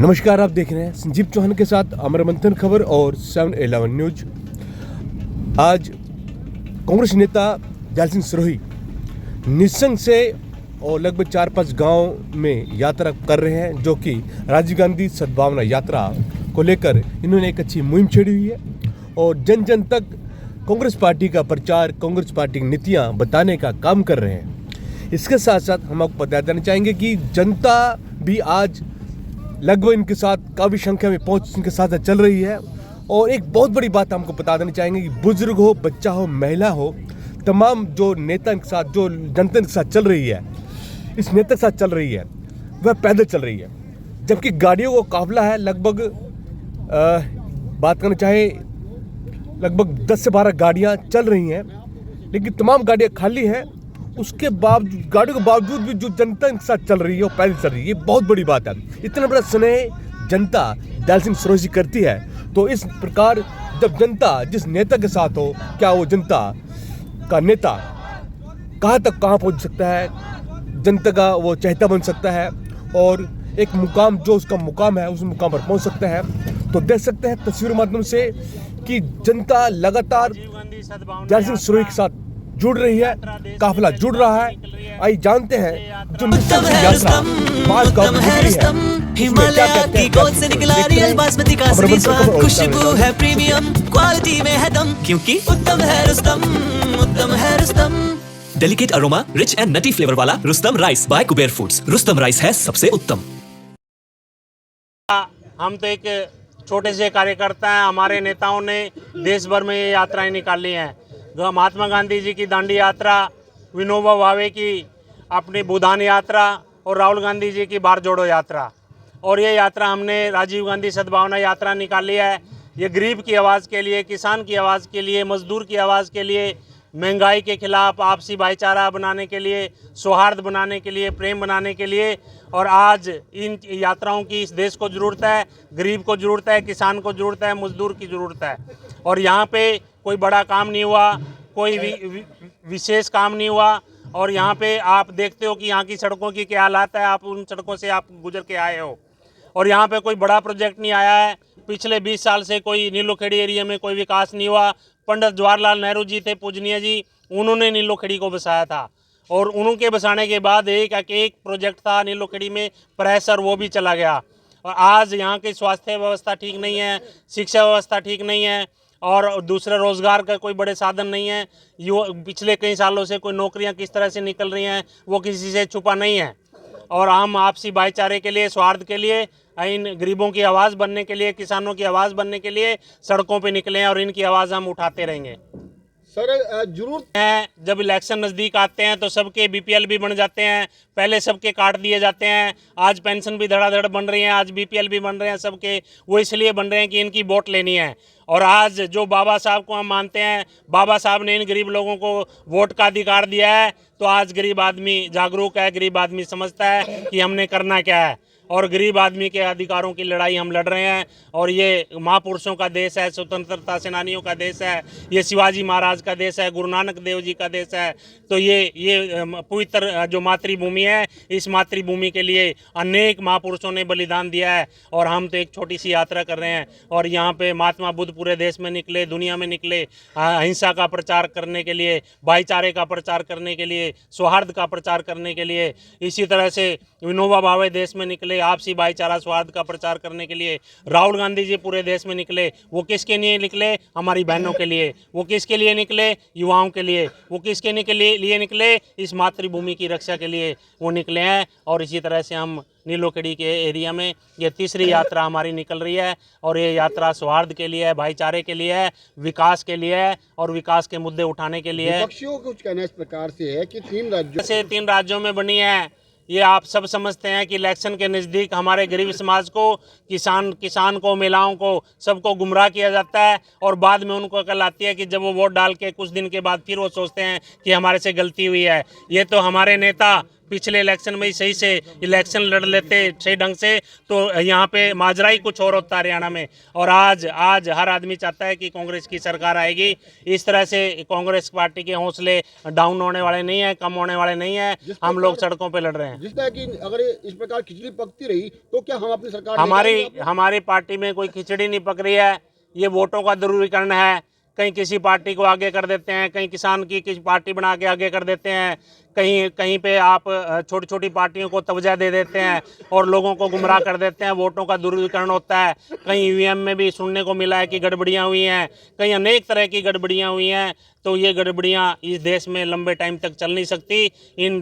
नमस्कार, आप देख रहे हैं संजीव चौहान के साथ अमर मंथन खबर और 7/11 न्यूज। आज कांग्रेस नेता दयाल सिंह सिरोही निसंग से और लगभग 4-5 गांव में यात्रा कर रहे हैं, जो कि राजीव गांधी सद्भावना यात्रा को लेकर इन्होंने एक अच्छी मुहिम छेड़ी हुई है और जन जन तक कांग्रेस पार्टी का प्रचार, कांग्रेस पार्टी की नीतियाँ बताने का काम कर रहे हैं। इसके साथ साथ हम आपको बता देना चाहेंगे कि जनता भी आज लगभग इनके साथ काफ़ी संख्या में पहुंच इनके साथ चल रही है। और एक बहुत बड़ी बात हमको बता देनी चाहेंगे कि बुजुर्ग हो, बच्चा हो, महिला हो, तमाम जो नेता के साथ, जो जनता के साथ चल रही है, इस नेता के साथ चल रही है, वह पैदल चल रही है। जबकि गाड़ियों का काफिला है लगभग बात करना चाहे लगभग 10 से 12 गाड़ियाँ चल रही हैं, लेकिन तमाम गाड़ियाँ खाली हैं। उसके बावजूद, गाड़ियों के बावजूद भी जो जनता इनके साथ चल रही है वो पैदल चल रही है। ये बहुत बड़ी बात है। इतना बड़ा स्नेह जनता दयाल सिंह सिरोही करती है, तो इस प्रकार जब जनता जिस नेता के साथ हो, क्या वो जनता का नेता कहाँ तक कहाँ पहुँच सकता है, जनता का वो चहेता बन सकता है और एक मुकाम जो उसका मुकाम है उस मुकाम पर पहुँच सकता है। तो देख सकते हैं तस्वीरों के माध्यम से कि जनता लगातार दयाल सिंह सिरोही के साथ जुड़ रही है, काफिला जुड़ रहा है। आइए जानते हैं जो निसंग की यात्रा 5 गांव में निकली है, हिमालय की गोद से निकला रियल बासमती का सही स्वाद, खुशबू है प्रीमियम, क्वालिटी में है दम, क्योंकि उत्तम है रुस्तम, उत्तम है Rustam. Delicate aroma, rich and nutty flavour वाला Rustam rice by Kuber foods. Rustam rice है सबसे उत्तम। हम तो एक छोटे से कार्यकर्ता हैं। हमारे नेताओं ने देश भर में ये यात्राएं निकाली हैं। महात्मा गांधी जी की दांडी यात्रा, विनोबा भावे की अपनी भूदान यात्रा और राहुल गांधी जी की बार जोड़ो यात्रा। और ये यात्रा हमने राजीव गांधी सद्भावना यात्रा निकाली है। ये गरीब की आवाज़ के लिए, किसान की आवाज़ के लिए, मजदूर की आवाज़ के लिए, महंगाई के खिलाफ आपसी भाईचारा बनाने के लिए, सौहार्द बनाने के लिए, प्रेम बनाने के लिए। और आज इन यात्राओं की इस देश को ज़रूरत है, गरीब को ज़रूरत है, किसान को ज़रूरत है, मजदूर की ज़रूरत है। और यहाँ पे कोई बड़ा काम नहीं हुआ, कोई विशेष काम नहीं हुआ। और यहाँ पे आप देखते हो कि यहाँ की सड़कों की क्या हालत है। आप उन सड़कों से आप गुजर के आए हो। और यहाँ पे कोई बड़ा प्रोजेक्ट नहीं आया है। पिछले 20 साल से कोई नीलोखेड़ी एरिया में कोई विकास नहीं हुआ। पंडित जवाहरलाल नेहरू जी थे पूजनीय जी, उन्होंने नीलोखेड़ी को बसाया था। और उनके बसाने के बाद एक प्रोजेक्ट था नीलोखेड़ी में, प्रेशर, वो भी चला गया। और आज यहाँ की स्वास्थ्य व्यवस्था ठीक नहीं है, शिक्षा व्यवस्था ठीक नहीं है और दूसरे रोज़गार का कोई बड़े साधन नहीं है। पिछले कई सालों से कोई नौकरियां किस तरह से निकल रही हैं वो किसी से छुपा नहीं है। और हम आपसी भाईचारे के लिए, स्वार्थ के लिए, इन गरीबों की आवाज़ बनने के लिए, किसानों की आवाज़ बनने के लिए सड़कों पे निकले हैं और इनकी आवाज़ हम उठाते रहेंगे। सर जरूरत है, जब इलेक्शन नज़दीक आते हैं तो सबके बीपीएल भी बन जाते हैं। पहले सबके काट दिए जाते हैं, आज पेंशन भी धड़ाधड़ बन रही है, आज बीपीएल भी बन रहे हैं सबके। वो इसलिए बन रहे हैं कि इनकी वोट लेनी है। और आज जो बाबा साहब को हम मानते हैं, बाबा साहब ने इन गरीब लोगों को वोट का अधिकार दिया है। तो आज गरीब आदमी जागरूक है, गरीब आदमी समझता है कि हमने करना क्या है। और गरीब आदमी के अधिकारों की लड़ाई हम लड़ रहे हैं। और ये महापुरुषों का देश है, स्वतंत्रता सेनानियों का देश है, ये शिवाजी महाराज का देश है, गुरु नानक देव जी का देश है। तो ये पवित्र जो मातृभूमि है, इस मातृभूमि के लिए अनेक महापुरुषों ने बलिदान दिया है। और हम तो एक छोटी सी यात्रा कर रहे हैं। और यहाँ पे महात्मा बुद्ध पूरे देश में निकले, दुनिया में निकले, अहिंसा का प्रचार करने के लिए, भाईचारे का प्रचार करने के लिए, सौहार्द का प्रचार करने के लिए। इसी तरह से विनोबा भावे देश में निकले, आपसी भाईचारा, सौहार्द का प्रचार करने के लिए। राहुल गांधी जी पूरे देश में निकले। वो किसके लिए निकले? हमारी बहनों के लिए। वो किसके लिए निकले? युवाओं के लिए। वो किसके लिए निकले? इस मातृभूमि की रक्षा के लिए वो निकले हैं। और इसी तरह से हम नीलोखेड़ी के एरिया में ये तीसरी यात्रा हमारी निकल रही है। और ये यात्रा सौहार्द के लिए है, भाईचारे के लिए है, विकास के लिए है और विकास के मुद्दे उठाने के लिए है। विपक्षियों को कुछ कहना इस प्रकार से है कि 3 राज्यों में बनी है। ये आप सब समझते हैं कि इलेक्शन के नज़दीक हमारे गरीब समाज को, किसान को, महिलाओं को, सबको गुमराह किया जाता है। और बाद में उनको अकल आती है कि जब वो वोट डाल के कुछ दिन के बाद फिर वो सोचते हैं कि हमारे से गलती हुई है। ये तो हमारे नेता पिछले इलेक्शन में ही सही से इलेक्शन लड़ लेते सही ढंग से तो यहाँ पे माजरा ही कुछ और होता हरियाणा में। और आज हर आदमी चाहता है कि कांग्रेस की सरकार आएगी। इस तरह से कांग्रेस पार्टी के हौसले डाउन होने वाले नहीं है, कम होने वाले नहीं है। हम लोग सड़कों पे लड़ रहे हैं। जिस तरह की अगर इस प्रकार खिचड़ी पकती रही तो क्या हम अपनी सरकार हमारी पार्टी में कोई खिचड़ी नहीं पक रही है। ये वोटों का ध्रुवीकरण है। कहीं किसी पार्टी को आगे कर देते हैं, कहीं किसान की किसी पार्टी बना के आगे कर देते हैं, कहीं पे आप छोटी छोटी पार्टियों को तवज्जो दे देते हैं और लोगों को गुमराह कर देते हैं। वोटों का ध्रुवीकरण होता है। कहीं ईवीएम में भी सुनने को मिला है कि गड़बड़ियां हुई हैं, कहीं अनेक तरह की गड़बड़ियां हुई हैं। तो ये गड़बड़ियां इस देश में लंबे टाइम तक चल नहीं सकती।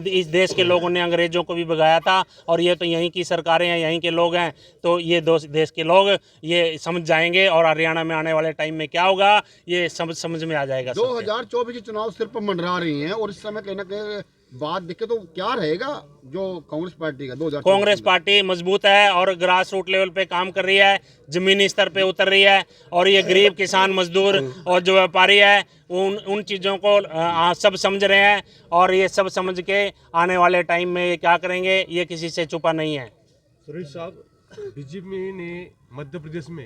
इस देश के लोगों ने अंग्रेज़ों को भी भगाया था और ये तो यहीं की सरकारें हैं, यहीं के लोग हैं। तो ये देश के लोग ये समझ जाएंगे और हरियाणा में आने वाले टाइम में क्या होगा ये समझ में आ जाएगा। 2024 के चुनाव सिर पर मंडरा रही हैं और इस समय कहीं ना कहीं बात देखे तो क्या रहेगा जो कांग्रेस पार्टी का 2024? कांग्रेस पार्टी मजबूत है और ग्रास रूट लेवल पे काम कर रही है, जमीनी स्तर पे उतर रही है और ये गरीब किसान मजदूर और जो व्यापारी है उन चीज़ों को सब समझ रहे हैं और ये सब समझ के आने वाले टाइम में ये क्या करेंगे ये किसी से छुपा नहीं है। सुरेश साहब, बीजेपी ने मध्य प्रदेश में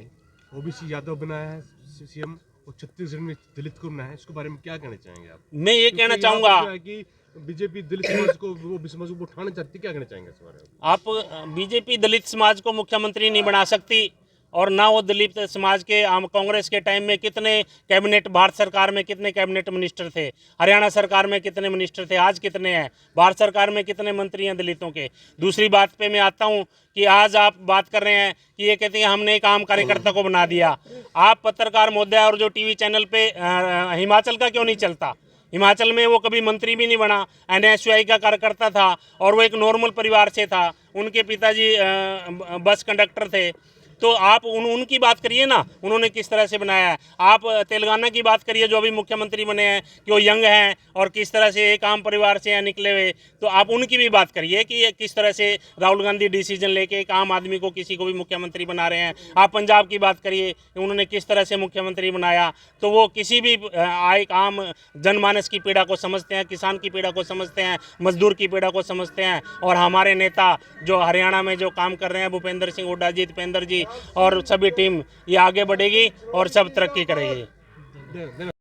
ओबीसी यादव बनाया है सीएम और छत्तीसगढ़ में दलित को बनाया है, इसके बारे में क्या कहना चाहेंगे आप? मैं ये कहना चाहूँगा कि बीजेपी दलित समाज को वो समाज को उठाना चाहती, क्या कहना चाहेंगे इस बारे में? आप बीजेपी दलित समाज को मुख्यमंत्री नहीं बना सकती और ना वो दलित समाज के कांग्रेस के टाइम में कितने कैबिनेट, भारत सरकार में कितने कैबिनेट मिनिस्टर थे, हरियाणा सरकार में कितने मिनिस्टर थे, आज कितने हैं, भारत सरकार में कितने मंत्री हैं दलितों के। दूसरी बात पे मैं आता हूँ कि आज आप बात कर रहे हैं कि ये कहते हैं हमने एक आम कार्यकर्ता को बना दिया। आप पत्रकार महोदय और जो टीवी चैनल पे हिमाचल का क्यों नहीं चलता? हिमाचल में वो कभी मंत्री भी नहीं बना, NSUI का कार्यकर्ता था और वो एक नॉर्मल परिवार से था। उनके पिताजी बस कंडक्टर थे। तो आप उनकी बात करिए ना, उन्होंने किस तरह से बनाया है। आप तेलंगाना की बात करिए जो अभी मुख्यमंत्री बने हैं कि वो यंग हैं और किस तरह से एक आम परिवार से निकले हुए। तो आप उनकी भी बात करिए कि ये किस तरह से राहुल गांधी डिसीजन लेके एक आम आदमी को किसी को भी मुख्यमंत्री बना रहे हैं। आप पंजाब की बात करिए, उन्होंने किस तरह से मुख्यमंत्री बनाया। तो वो किसी भी एक आम जनमानस की पीड़ा को समझते हैं, किसान की पीड़ा को समझते हैं, मजदूर की पीड़ा को समझते हैं। और हमारे नेता जो हरियाणा में जो काम कर रहे हैं, भूपेंद्र सिंह हुड्डा जी, दीपेंद्र जी और सभी टीम, ये आगे बढ़ेगी और सब तरक्की करेगी।